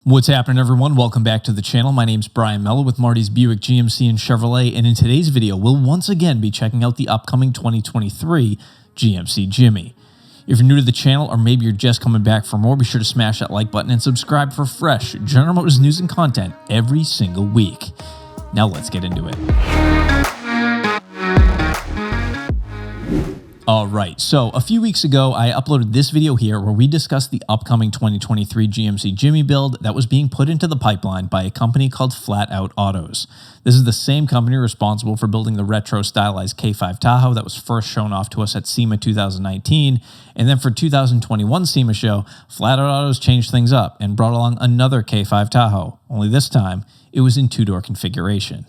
What's happening, everyone? Welcome back to the channel. My name's Brian Mello with Marty's Buick, GMC, and Chevrolet, and in today's video, we'll once again be checking out the upcoming 2023 GMC Jimmy. If you're new to the channel, or maybe you're just coming back for more, be sure to smash that like button and subscribe for fresh General Motors news and content every single week. Now let's get into it. Alright, so a few weeks ago, I uploaded this video here where we discussed the upcoming 2023 GMC Jimmy build that was being put into the pipeline by a company called Flat Out Autos. This is the same company responsible for building the retro stylized K5 Tahoe that was first shown off to us at SEMA 2019, and then for 2021 SEMA show, Flat Out Autos changed things up and brought along another K5 Tahoe, only this time it was in two-door configuration.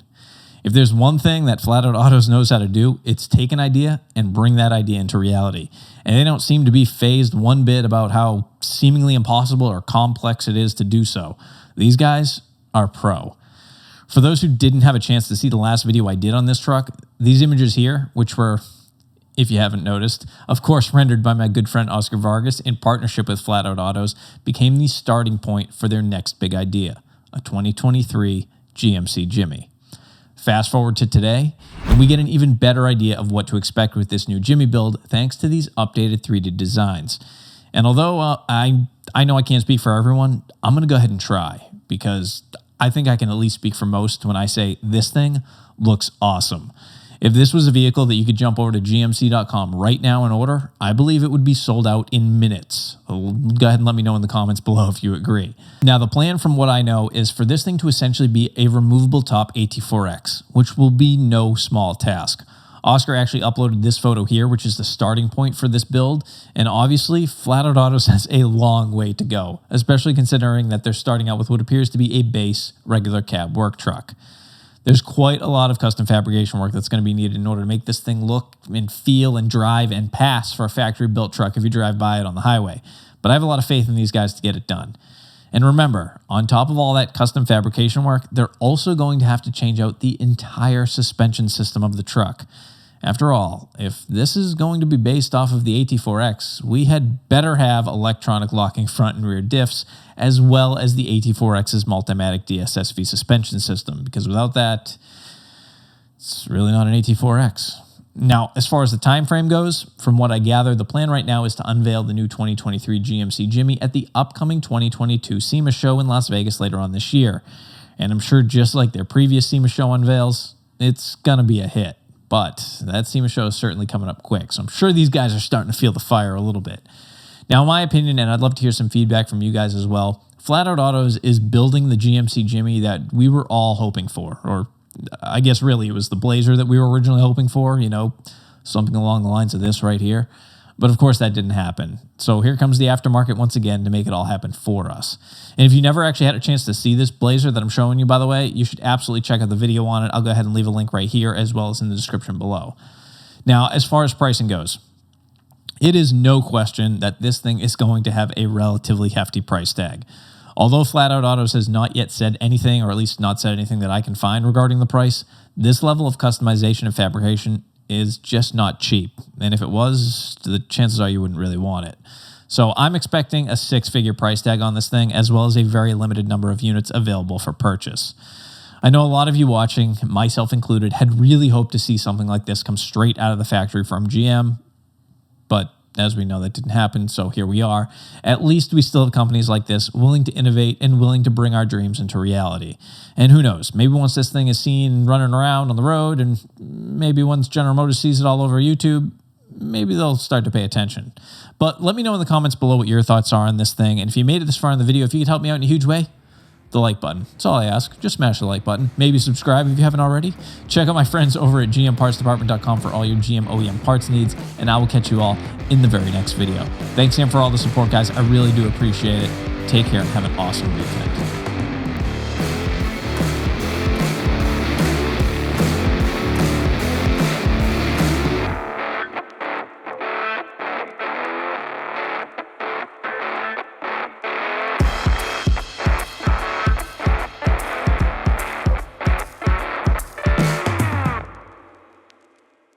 If there's one thing that Flat Out Autos knows how to do, it's take an idea and bring that idea into reality. And they don't seem to be fazed one bit about how seemingly impossible or complex it is to do so. These guys are pro. For those who didn't have a chance to see the last video I did on this truck, these images here, which were, if you haven't noticed, of course rendered by my good friend Oscar Vargas in partnership with Flat Out Autos, became the starting point for their next big idea, a 2023 GMC Jimmy. Fast forward to today, and we get an even better idea of what to expect with this new Jimmy build thanks to these updated 3D designs. And although I know I can't speak for everyone, I'm going to go ahead and try because I think I can at least speak for most when I say this thing looks awesome. If this was a vehicle that you could jump over to gmc.com right now and order, I believe it would be sold out in minutes. Go ahead and let me know in the comments below if you agree. Now, the plan from what I know is for this thing to essentially be a removable top AT4X, which will be no small task. Oscar actually uploaded this photo here, which is the starting point for this build, and obviously, Flat Out Autos has a long way to go, especially considering that they're starting out with what appears to be a base regular cab work truck. There's quite a lot of custom fabrication work that's going to be needed in order to make this thing look and feel and drive and pass for a factory-built truck if you drive by it on the highway. But I have a lot of faith in these guys to get it done. And remember, on top of all that custom fabrication work, they're also going to have to change out the entire suspension system of the truck. After all, if this is going to be based off of the AT4X, we had better have electronic locking front and rear diffs, as well as the AT4X's Multimatic DSSV suspension system, because without that, it's really not an AT4X. Now, as far as the time frame goes, from what I gather, the plan right now is to unveil the new 2023 GMC Jimmy at the upcoming 2022 SEMA show in Las Vegas later on this year. And I'm sure just like their previous SEMA show unveils, it's gonna be a hit. But that SEMA show is certainly coming up quick, so I'm sure these guys are starting to feel the fire a little bit. Now, in my opinion, and I'd love to hear some feedback from you guys as well, Flat Out Autos is building the GMC Jimmy that we were all hoping for, or I guess really it was the Blazer that we were originally hoping for, you know, something along the lines of this right here. But of course that didn't happen. So here comes the aftermarket once again to make it all happen for us. And if you never actually had a chance to see this Blazer that I'm showing you, by the way, you should absolutely check out the video on it. I'll go ahead and leave a link right here as well as in the description below. Now, as far as pricing goes, it is no question that this thing is going to have a relatively hefty price tag. Although Flat Out Autos has not yet said anything, or at least not said anything that I can find regarding the price, this level of customization and fabrication is just not cheap. And if it was, the chances are you wouldn't really want it. So I'm expecting a six-figure price tag on this thing, as well as a very limited number of units available for purchase. I know a lot of you watching, myself included, had really hoped to see something like this come straight out of the factory from GM, but as we know, that didn't happen, so here we are. At least we still have companies like this willing to innovate and willing to bring our dreams into reality. And who knows, maybe once this thing is seen running around on the road, and maybe once General Motors sees it all over YouTube, maybe they'll start to pay attention. But let me know in the comments below what your thoughts are on this thing, and if you made it this far in the video, if you could help me out in a huge way, the like button. That's all I ask. Just smash the like button. Maybe subscribe if you haven't already. Check out my friends over at gmpartsdepartment.com for all your GM OEM parts needs, and I will catch you all in the very next video. Thanks again for all the support, guys. I really do appreciate it. Take care and have an awesome weekend.